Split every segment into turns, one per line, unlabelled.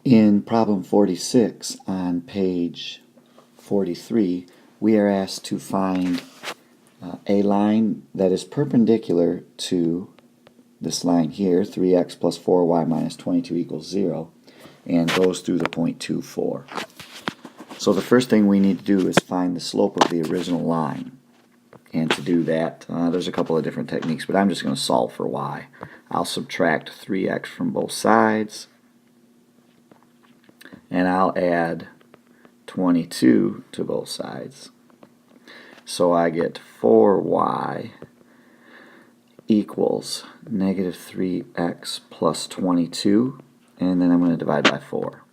In problem 46 on page 43, we are asked to find a line that is perpendicular to this line here, 3x plus 4y minus 22 equals 0, and goes through the point 2,4. So the first thing we need to do is find the slope of the original line. And to do that, there's a couple of different techniques, but I'm just going to solve for y. I'll subtract 3x from both sides, and I'll add 22 to both sides. So I get 4y equals negative 3x plus 22, and then I'm going to divide by 4.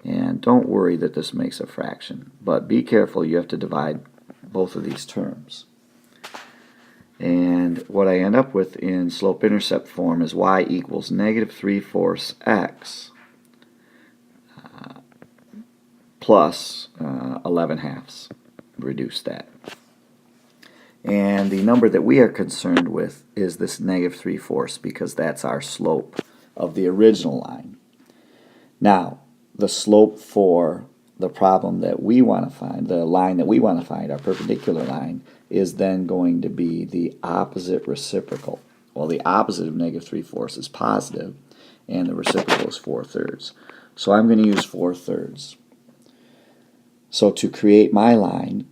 And don't worry that this makes a fraction, but be careful, you have to divide both of these terms. And what I end up with in slope-intercept form is y equals negative 3/4 x plus 11/2. Reduce that. And the number that we are concerned with is this negative 3/4 because that's our slope of the original line. Now, the slope for the problem that we want to find, the line that we want to find, our perpendicular line, is then going to be the opposite reciprocal. Well, the opposite of negative 3/4 is positive, and the reciprocal is 4/3. So I'm going to use 4/3. So to create my line,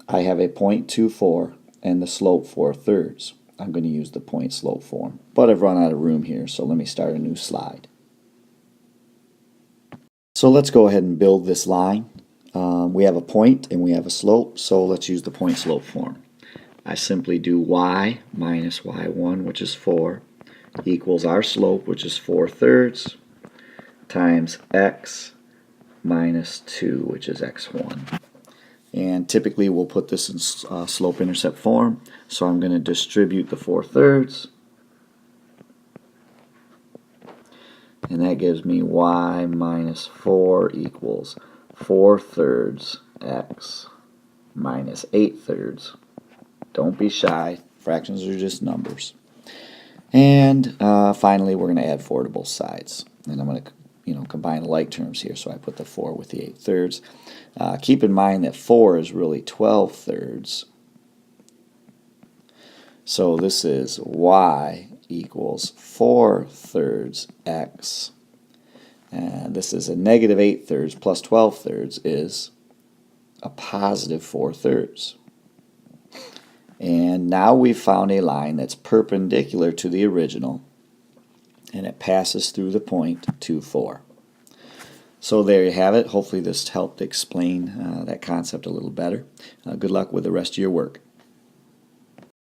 I have a point 2,4 and the slope 4/3. I'm going to use the point slope form, but I've run out of room here, so let me start a new slide. So let's go ahead and build this line. We have a point and we have a slope, so let's use the point slope form. I simply do y minus y1, which is 4, equals our slope, which is 4/3, times x minus 2, which is x1. And typically we'll put this in slope-intercept form, so I'm going to distribute the 4/3, and that gives me y minus 4 equals 4/3 x minus 8/3. Don't be shy, fractions are just numbers. And finally we're going to add 4 to both sides. And I'm going to combine the like terms here, so I put the 4 with the 8/3. Keep in mind that 4 is really 12/3. So this is y equals 4/3 x, and this is a negative 8/3 plus 12/3 is a positive 4/3. And now we've found a line that's perpendicular to the original, and it passes through the point 2,4. So there you have it. Hopefully this helped explain that concept a little better. Good luck with the rest of your work.